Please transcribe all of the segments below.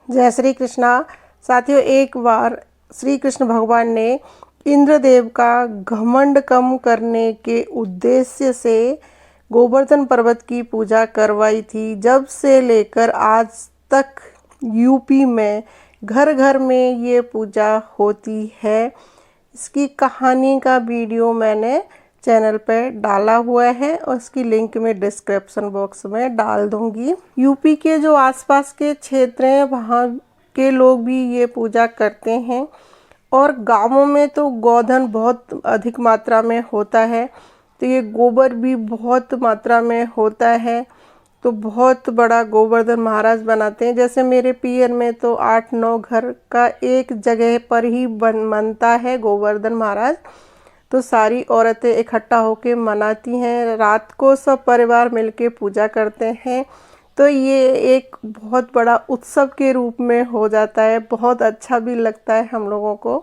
जय श्री कृष्णा। साथियों, एक बार श्री कृष्ण भगवान ने इंद्रदेव का घमंड कम करने के उद्देश्य से गोवर्धन पर्वत की पूजा करवाई थी। जब से लेकर आज तक यूपी में घर घर में ये पूजा होती है। इसकी कहानी का वीडियो मैंने चैनल पे डाला हुआ है और उसकी लिंक मैं डिस्क्रिप्शन बॉक्स में डाल दूंगी। यूपी के जो आसपास के क्षेत्र हैं वहाँ के लोग भी ये पूजा करते हैं और गांवों में तो गोधन बहुत अधिक मात्रा में होता है, तो ये गोबर भी बहुत मात्रा में होता है। तो बहुत बड़ा गोवर्धन महाराज बनाते हैं। जैसे मेरे पियर में तो 8-9 घर का एक जगह पर ही बनता है गोवर्धन महाराज। तो सारी औरतें इकट्ठा होकर मनाती हैं। रात को सब परिवार मिलके पूजा करते हैं। तो ये एक बहुत बड़ा उत्सव के रूप में हो जाता है। बहुत अच्छा भी लगता है हम लोगों को।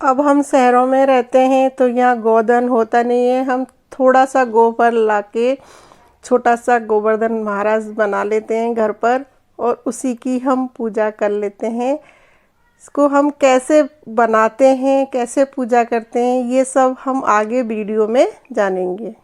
अब हम शहरों में रहते हैं तो यहाँ गोधन होता नहीं है। हम थोड़ा सा गोबर लाके छोटा सा गोवर्धन महाराज बना लेते हैं घर पर और उसी की हम पूजा कर लेते हैं। इसको हम कैसे बनाते हैं, कैसे पूजा करते हैं, ये सब हम आगे वीडियो में जानेंगे।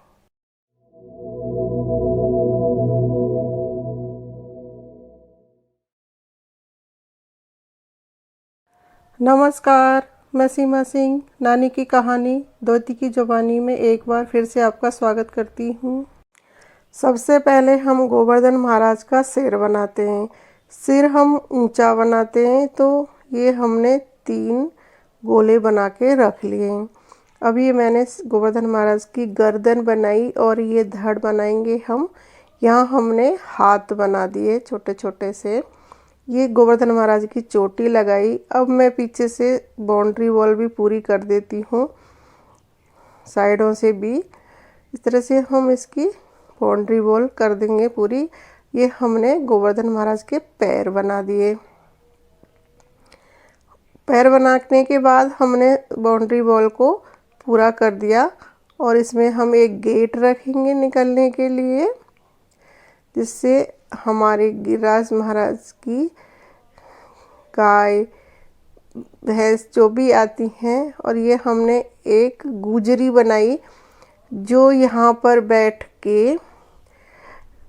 नमस्कार, मैं सीमा सिंह नानी की कहानी धोती की ज़ुबानी में एक बार फिर से आपका स्वागत करती हूँ। सबसे पहले हम गोवर्धन महाराज का सिर बनाते हैं। सिर हम ऊंचा बनाते हैं, तो ये हमने 3 गोले बना के रख लिए हैं। अब ये मैंने गोवर्धन महाराज की गर्दन बनाई और ये धड़ बनाएंगे हम। यहाँ हमने हाथ बना दिए छोटे छोटे से। ये गोवर्धन महाराज की चोटी लगाई। अब मैं पीछे से बाउंड्री वॉल भी पूरी कर देती हूँ, साइडों से भी। इस तरह से हम इसकी बाउंड्री वॉल कर देंगे पूरी। ये हमने गोवर्धन महाराज के पैर बना दिए। पैर बनाने के बाद हमने बाउंड्री वॉल को पूरा कर दिया और इसमें हम एक गेट रखेंगे निकलने के लिए, जिससे हमारे गिरिराज महाराज की गाय भैंस जो भी आती हैं। और ये हमने एक गुजरी बनाई जो यहाँ पर बैठ के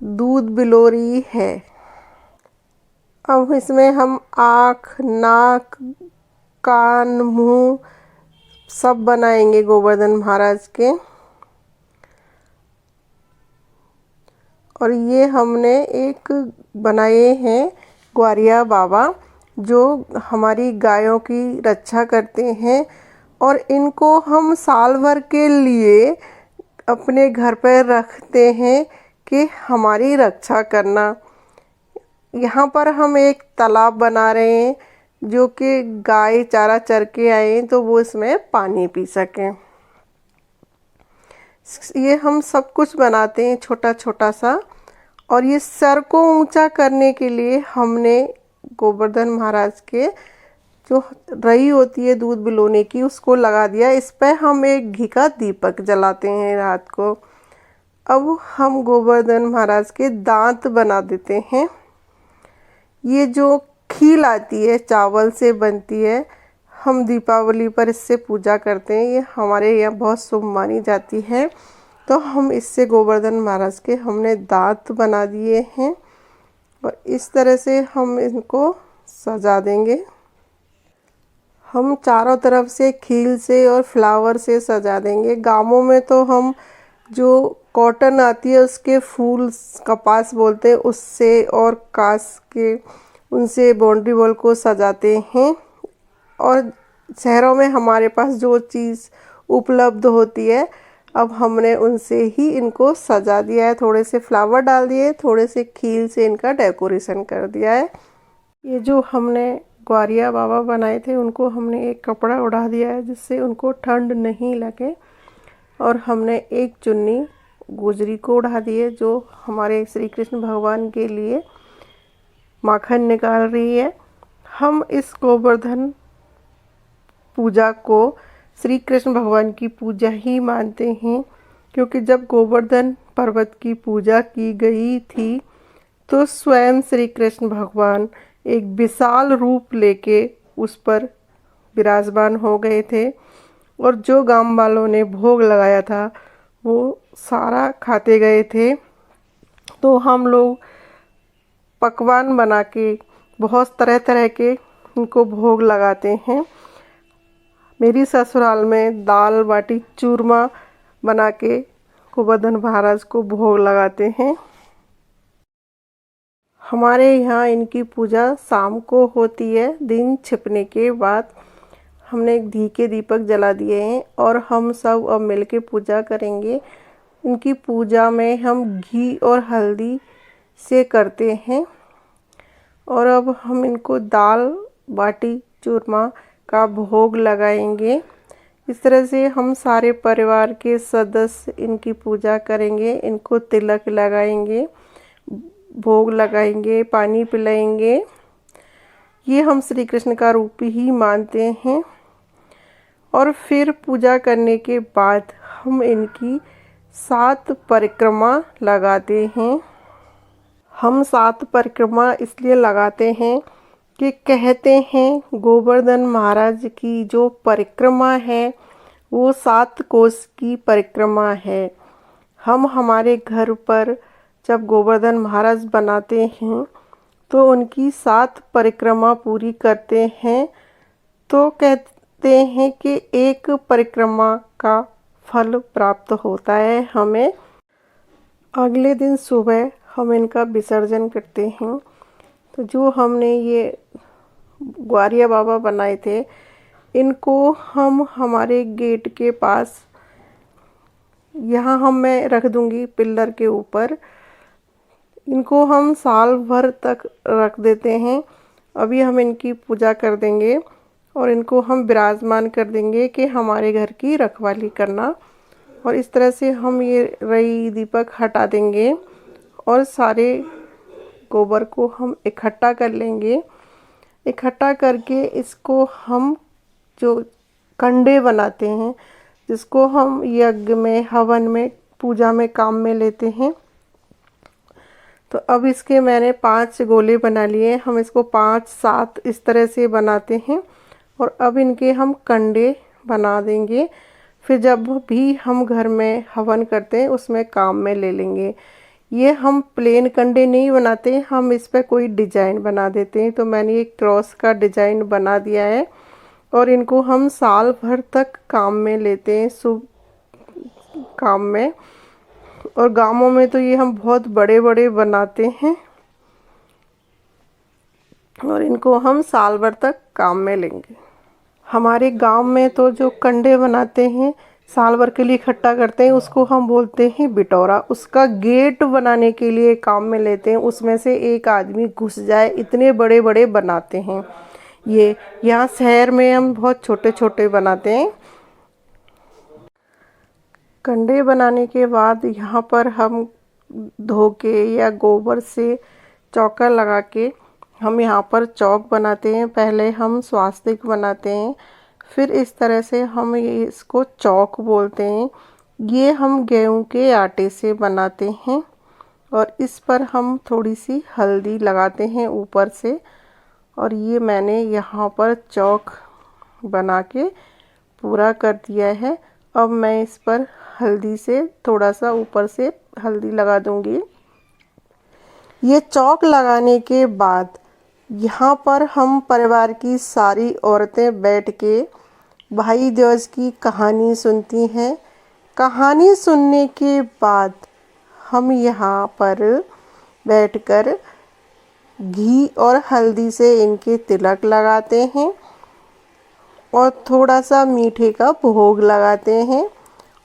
दूध बिलोरी है। अब इसमें हम आँख, नाक, कान, मुंह सब बनाएंगे गोवर्धन महाराज के। और ये हमने एक बनाए हैं ग्वारिया बाबा, जो हमारी गायों की रक्षा करते हैं और इनको हम साल भर के लिए अपने घर पर रखते हैं कि हमारी रक्षा करना। यहाँ पर हम एक तालाब बना रहे हैं जो कि गाय चारा चर के आए तो वो इसमें पानी पी सकें। ये हम सब कुछ बनाते हैं छोटा छोटा सा। और ये सर को ऊंचा करने के लिए हमने गोवर्धन महाराज के जो रही होती है दूध बिलोने की, उसको लगा दिया। इस पर हम एक घी का दीपक जलाते हैं रात को। अब हम गोवर्धन महाराज के दांत बना देते हैं। ये जो खील आती है चावल से बनती है, हम दीपावली पर इससे पूजा करते हैं। ये हमारे यहाँ बहुत शुभ मानी जाती है। तो हम इससे गोवर्धन महाराज के हमने दांत बना दिए हैं और इस तरह से हम इनको सजा देंगे। हम चारों तरफ से खील से और फ्लावर से सजा देंगे। गांवों में तो हम जो कॉटन आती है उसके फूल, कपास बोलते हैं, उससे और कास के उनसे बाउंड्री वॉल को सजाते हैं। और शहरों में हमारे पास जो चीज़ उपलब्ध होती है, अब हमने उनसे ही इनको सजा दिया है। थोड़े से फ्लावर डाल दिए, थोड़े से खील से इनका डेकोरेशन कर दिया है। ये जो हमने ग्वारिया बाबा बनाए थे उनको हमने एक कपड़ा उड़ा दिया है जिससे उनको ठंड नहीं लगे। और हमने एक चुन्नी गुजरी को उड़ा दी है जो हमारे श्री कृष्ण भगवान के लिए माखन निकाल रही है। हम इस गोवर्धन पूजा को श्री कृष्ण भगवान की पूजा ही मानते हैं, क्योंकि जब गोवर्धन पर्वत की पूजा की गई थी तो स्वयं श्री कृष्ण भगवान एक विशाल रूप लेके उस पर विराजमान हो गए थे। और जो गांव वालों ने भोग लगाया था वो सारा खाते गए थे। तो हम लोग पकवान बना के बहुत तरह तरह के उनको भोग लगाते हैं। मेरी ससुराल में दाल बाटी चूरमा बना के गोवर्धन महाराज को भोग लगाते हैं। हमारे यहाँ इनकी पूजा शाम को होती है। दिन छिपने के बाद हमने घी के दीपक जला दिए हैं और हम सब अब मिल के पूजा करेंगे। इनकी पूजा में हम घी और हल्दी से करते हैं। और अब हम इनको दाल बाटी चूरमा का भोग लगाएंगे। इस तरह से हम सारे परिवार के सदस्य इनकी पूजा करेंगे, इनको तिलक लगाएंगे, भोग लगाएंगे, पानी पिलाएंगे। ये हम श्री कृष्ण का रूप ही मानते हैं। और फिर पूजा करने के बाद हम इनकी 7 परिक्रमा लगाते हैं। हम 7 परिक्रमा इसलिए लगाते हैं कि कहते हैं गोवर्धन महाराज की जो परिक्रमा है वो 7 कोस की परिक्रमा है। हम हमारे घर पर जब गोवर्धन महाराज बनाते हैं तो उनकी 7 परिक्रमा पूरी करते हैं। तो कहते हैं कि एक परिक्रमा का फल प्राप्त होता है हमें। अगले दिन सुबह हम इनका विसर्जन करते हैं। तो जो हमने ये ग्वारिया बाबा बनाए थे इनको हम हमारे गेट के पास यहाँ मैं रख दूँगी पिल्लर के ऊपर। इनको हम साल भर तक रख देते हैं। अभी हम इनकी पूजा कर देंगे और इनको हम विराजमान कर देंगे कि हमारे घर की रखवाली करना। और इस तरह से हम ये रई दीपक हटा देंगे और सारे गोबर को हम इकट्ठा कर लेंगे। इकट्ठा करके इसको हम जो कंडे बनाते हैं जिसको हम यज्ञ में हवन में पूजा में काम में लेते हैं। तो अब इसके मैंने 5 गोले बना लिए। हम इसको 5-7 इस तरह से बनाते हैं और अब इनके हम कंडे बना देंगे। फिर जब भी हम घर में हवन करते हैं उसमें काम में ले लेंगे। ये हम प्लेन कंडे नहीं बनाते, हम इस पर कोई डिजाइन बना देते हैं। तो मैंने एक क्रॉस का डिजाइन बना दिया है और इनको हम साल भर तक काम में लेते हैं, शुभ काम में। और गांवों में तो ये हम बहुत बड़े बड़े बनाते हैं और इनको हम साल भर तक काम में लेंगे। हमारे गांव में तो जो कंडे बनाते हैं साल भर के लिए इकट्ठा करते हैं उसको हम बोलते हैं बिटौरा। उसका गेट बनाने के लिए काम में लेते हैं, उसमें से एक आदमी घुस जाए इतने बड़े बड़े बनाते हैं। ये यहाँ शहर में हम बहुत छोटे छोटे बनाते हैं। कंडे बनाने के बाद यहाँ पर हम धो के या गोबर से चौका लगा के हम यहाँ पर चौक बनाते हैं। पहले हम स्वास्तिक बनाते हैं, फिर इस तरह से हम ये इसको चौक बोलते हैं। ये हम गेहूं के आटे से बनाते हैं और इस पर हम थोड़ी सी हल्दी लगाते हैं ऊपर से। और ये मैंने यहाँ पर चौक बना के पूरा कर दिया है। अब मैं इस पर हल्दी से थोड़ा सा ऊपर से हल्दी लगा दूंगी। ये चौक लगाने के बाद यहाँ पर हम परिवार की सारी औरतें बैठ के भाई दूज की कहानी सुनती हैं। कहानी सुनने के बाद हम यहाँ पर बैठकर घी और हल्दी से इनके तिलक लगाते हैं और थोड़ा सा मीठे का भोग लगाते हैं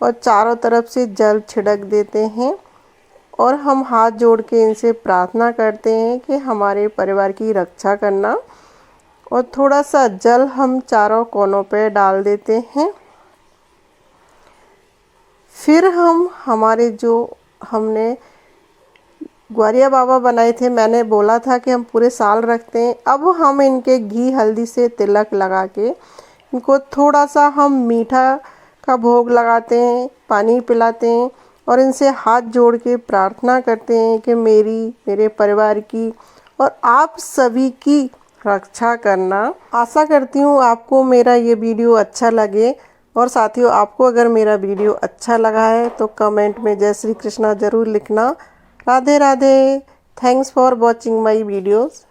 और चारों तरफ से जल छिड़क देते हैं। और हम हाथ जोड़ के इनसे प्रार्थना करते हैं कि हमारे परिवार की रक्षा करना। और थोड़ा सा जल हम चारों कोनों पे डाल देते हैं। फिर हम हमारे जो हमने ग्वारिया बाबा बनाए थे, मैंने बोला था कि हम पूरे साल रखते हैं। अब हम इनके घी हल्दी से तिलक लगा के इनको थोड़ा सा हम मीठा का भोग लगाते हैं, पानी पिलाते हैं और इनसे हाथ जोड़ के प्रार्थना करते हैं कि मेरे परिवार की और आप सभी की रक्षा करना। आशा करती हूँ आपको मेरा ये वीडियो अच्छा लगे, और साथियों आपको अगर मेरा वीडियो अच्छा लगा है तो कमेंट में जय श्री कृष्णा ज़रूर लिखना। Radhe Radhe. Thanks for watching my videos.